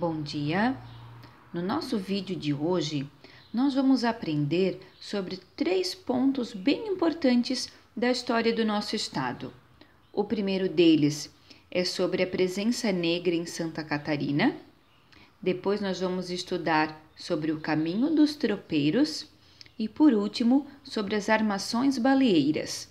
Bom dia! No nosso vídeo de hoje, nós vamos aprender sobre 3 pontos bem importantes da história do nosso estado. O primeiro deles é sobre a presença negra em Santa Catarina. Depois nós vamos estudar sobre o caminho dos tropeiros e, por último, sobre as armações baleeiras.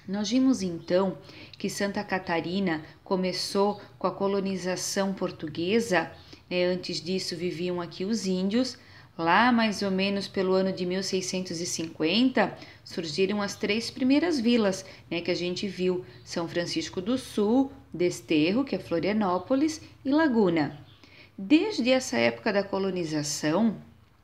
Nós vimos então que Santa Catarina começou com a colonização portuguesa, Antes disso viviam aqui os índios. Lá mais ou menos pelo ano de 1650 surgiram as 3 primeiras vilas, que a gente viu: São Francisco do Sul, Desterro, que é Florianópolis, e Laguna. Desde essa época da colonização,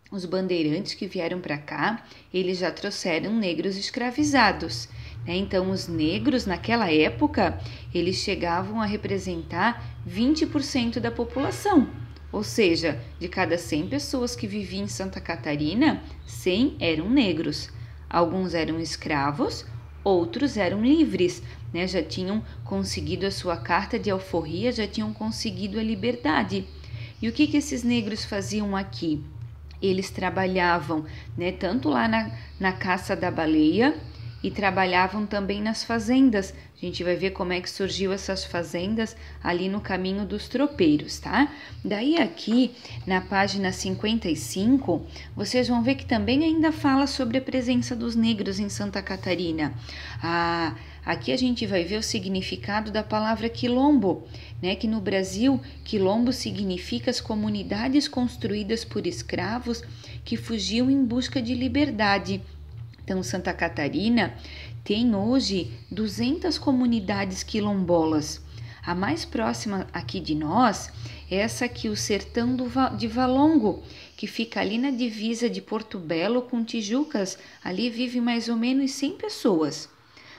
os bandeirantes que vieram para cá, eles já trouxeram negros escravizados. Então, os negros, naquela época, eles chegavam a representar 20% da população. Ou seja, de cada 100 pessoas que viviam em Santa Catarina, 100 eram negros. Alguns eram escravos, outros eram livres, já tinham conseguido a sua carta de alforria, já tinham conseguido a liberdade. E o que esses negros faziam aqui? Eles trabalhavam, tanto lá na caça da baleia, e trabalhavam também nas fazendas. A gente vai ver como é que surgiu essas fazendas ali no caminho dos tropeiros, tá? Daí aqui, na página 55, vocês vão ver que também ainda fala sobre a presença dos negros em Santa Catarina. Aqui a gente vai ver o significado da palavra quilombo, que no Brasil, quilombo significa as comunidades construídas por escravos que fugiam em busca de liberdade. Então, Santa Catarina tem hoje 200 comunidades quilombolas. A mais próxima aqui de nós é essa aqui, o Sertão de Valongo, que fica ali na divisa de Porto Belo com Tijucas. Ali vive mais ou menos 100 pessoas.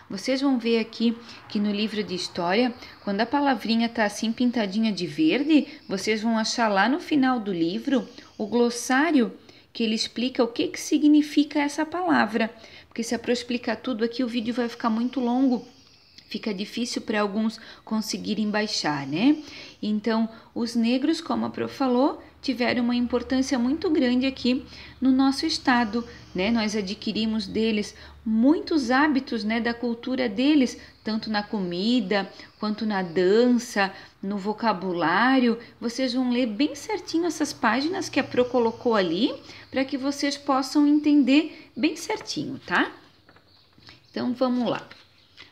Vocês vão ver aqui que no livro de história, quando a palavrinha está assim pintadinha de verde, vocês vão achar lá no final do livro o glossário que ele explica o que significa essa palavra, porque se é para eu explicar tudo aqui, o vídeo vai ficar muito longo, fica difícil para alguns conseguirem baixar, Então, os negros, como a Pro falou, tiveram uma importância muito grande aqui no nosso estado, Nós adquirimos deles muitos hábitos, da cultura deles, tanto na comida, quanto na dança, no vocabulário. Vocês vão ler bem certinho essas páginas que a Pro colocou ali, para que vocês possam entender bem certinho, tá? Então, vamos lá.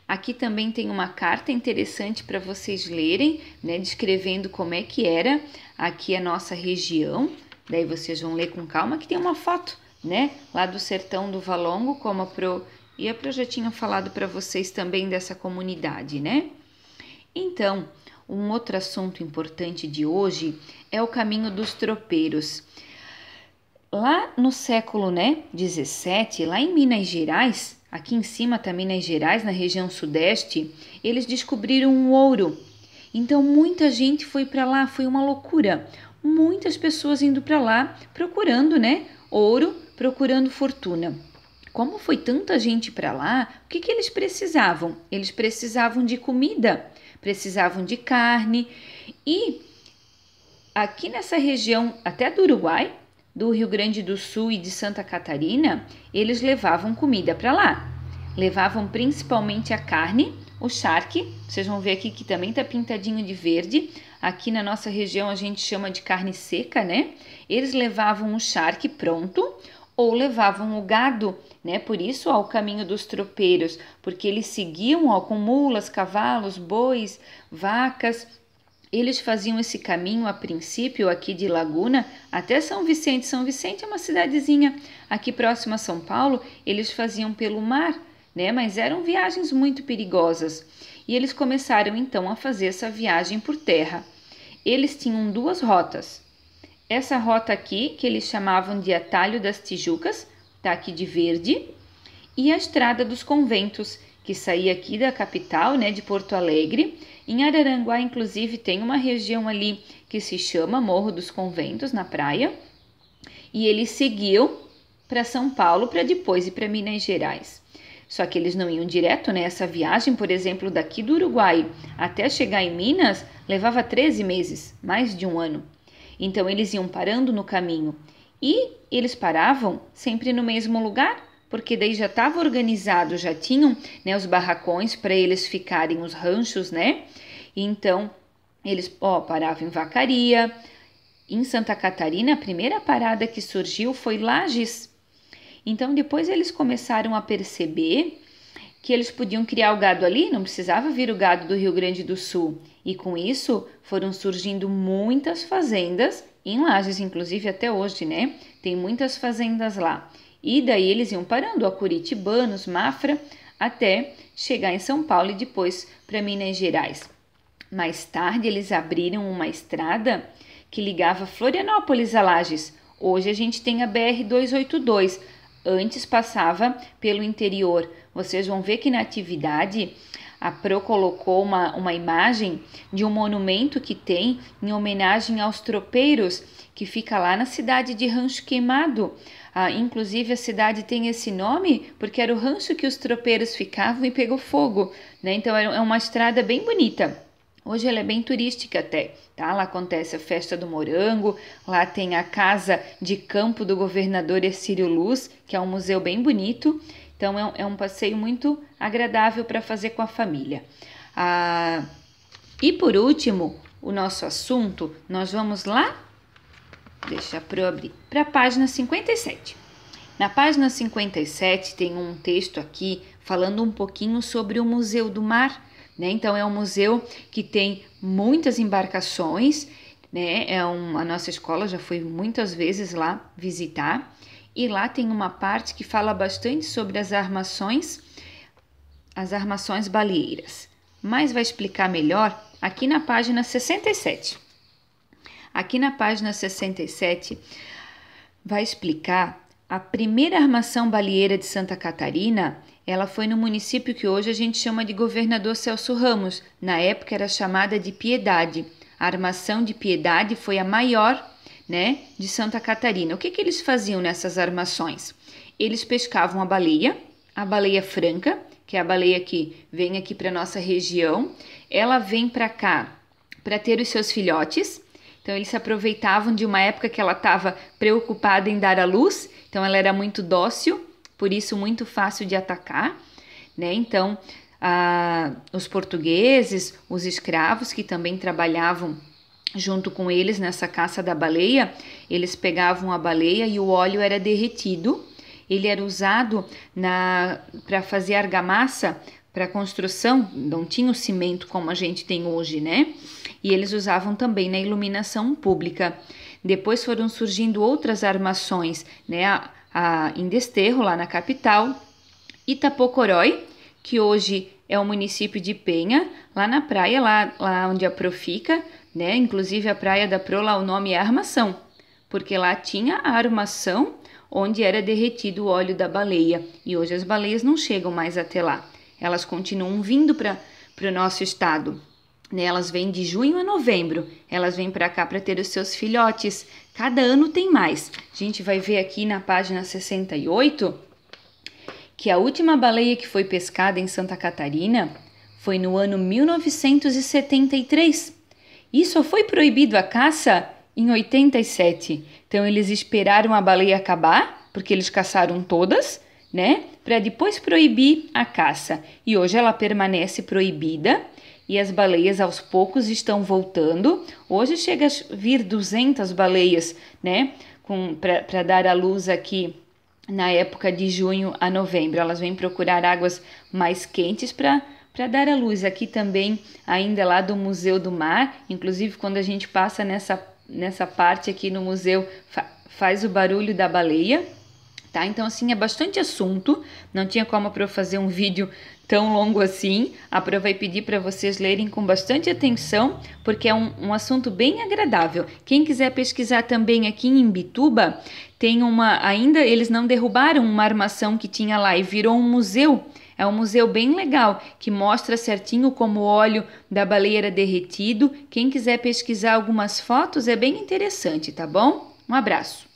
Aqui também tem uma carta interessante para vocês lerem, descrevendo como é que era aqui a nossa região. Daí vocês vão ler com calma, que tem uma foto, lá do Sertão do Valongo, como a Pro já tinha falado para vocês também dessa comunidade, Então, um outro assunto importante de hoje é o caminho dos tropeiros. Lá no século 17, lá em Minas Gerais, aqui em cima tá Minas Gerais, na região sudeste, eles descobriram um ouro. Então muita gente foi para lá, foi uma loucura. Muitas pessoas indo para lá procurando, ouro, procurando fortuna. Como foi tanta gente para lá, o que eles precisavam? Eles precisavam de comida, precisavam de carne. E aqui nessa região, até do Uruguai, do Rio Grande do Sul e de Santa Catarina, eles levavam comida para lá. Levavam principalmente a carne, o charque. Vocês vão ver aqui que também está pintadinho de verde. Aqui na nossa região a gente chama de carne seca, Eles levavam o charque pronto ou levavam o gado, Por isso, o caminho dos tropeiros, porque eles seguiam com mulas, cavalos, bois, vacas. Eles faziam esse caminho a princípio aqui de Laguna até São Vicente. São Vicente é uma cidadezinha aqui próxima a São Paulo. Eles faziam pelo mar, mas eram viagens muito perigosas. E eles começaram então a fazer essa viagem por terra. Eles tinham 2 rotas. Essa rota aqui, que eles chamavam de Atalho das Tijucas, tá aqui de verde, e a Estrada dos Conventos, que saía aqui da capital, de Porto Alegre. Em Araranguá, inclusive, tem uma região ali que se chama Morro dos Conventos, na praia. E eles seguiam para São Paulo, para depois ir para Minas Gerais. Só que eles não iam direto, Essa viagem, por exemplo, daqui do Uruguai até chegar em Minas, levava 13 meses, mais de um ano. Então eles iam parando no caminho e eles paravam sempre no mesmo lugar, porque daí já estava organizado, já tinham, né, os barracões para eles ficarem, os ranchos, né? Então eles paravam em Vacaria. Em Santa Catarina, a primeira parada que surgiu foi Lages. Então depois eles começaram a perceber que eles podiam criar o gado ali, não precisava vir o gado do Rio Grande do Sul. E com isso foram surgindo muitas fazendas, em Lages, inclusive até hoje, né? Tem muitas fazendas lá. E daí eles iam parando, a Curitibanos, Mafra, até chegar em São Paulo e depois para Minas Gerais. Mais tarde eles abriram uma estrada que ligava Florianópolis a Lages. Hoje a gente tem a BR-282. Antes passava pelo interior. Vocês vão ver que na atividade a Pro colocou uma imagem de um monumento que tem em homenagem aos tropeiros, que fica lá na cidade de Rancho Queimado. Inclusive a cidade tem esse nome porque era o rancho que os tropeiros ficavam e pegou fogo, né? Então é uma estrada bem bonita. Hoje ela é bem turística até, tá? Lá acontece a Festa do Morango, lá tem a Casa de Campo do Governador Hercílio Luz, que é um museu bem bonito. Então é um passeio muito agradável para fazer com a família. E por último, o nosso assunto, nós vamos lá, deixa eu abrir, para a página 57. Na página 57 tem um texto aqui falando um pouquinho sobre o Museu do Mar, né? Então é um museu que tem muitas embarcações, né? A nossa escola já foi muitas vezes lá visitar, e lá tem uma parte que fala bastante sobre as armações baleeiras, mas vai explicar melhor aqui na página 67. Aqui na página 67 vai explicar a primeira armação baleeira de Santa Catarina. Ela foi no município que hoje a gente chama de Governador Celso Ramos. Na época era chamada de Piedade. A armação de Piedade foi a maior, né, de Santa Catarina. O que eles faziam nessas armações? Eles pescavam a baleia franca, que é a baleia que vem aqui para nossa região. Ela vem para cá para ter os seus filhotes. Então eles se aproveitavam de uma época que ela estava preocupada em dar à luz. Então ela era muito dócil, por isso muito fácil de atacar, né? Então, os portugueses, os escravos que também trabalhavam junto com eles nessa caça da baleia, eles pegavam a baleia e o óleo era derretido. Ele era usado para fazer argamassa para construção, não tinha o cimento como a gente tem hoje, né? E eles usavam também na iluminação pública. Depois foram surgindo outras armações, né? Em Desterro, lá na capital, Itapocorói, que hoje é o município de Penha, lá na praia, lá onde a Pro fica, né? Inclusive a praia da Pro, lá o nome é Armação, porque lá tinha a armação onde era derretido o óleo da baleia, e hoje as baleias não chegam mais até lá, elas continuam vindo para o nosso estado. Elas vêm de junho a novembro, elas vêm para cá para ter os seus filhotes. Cada ano tem mais. A gente vai ver aqui na página 68 que a última baleia que foi pescada em Santa Catarina foi no ano 1973. E só foi proibido a caça em 87. Então eles esperaram a baleia acabar, porque eles caçaram todas, né? Para depois proibir a caça. E hoje ela permanece proibida. E as baleias aos poucos estão voltando. Hoje chega a vir 200 baleias, né, para dar à luz aqui na época de junho a novembro. Elas vêm procurar águas mais quentes para dar à luz. Aqui também, ainda lá do Museu do Mar, inclusive quando a gente passa nessa parte aqui no museu, faz o barulho da baleia. Tá? Então, assim, é bastante assunto, não tinha como para eu fazer um vídeo tão longo assim. A Pro vai pedir para vocês lerem com bastante atenção, porque é um assunto bem agradável. Quem quiser pesquisar também aqui em Imbituba, tem ainda eles não derrubaram uma armação que tinha lá e virou um museu. É um museu bem legal, que mostra certinho como o óleo da baleia era derretido. Quem quiser pesquisar algumas fotos, é bem interessante, tá bom? Um abraço!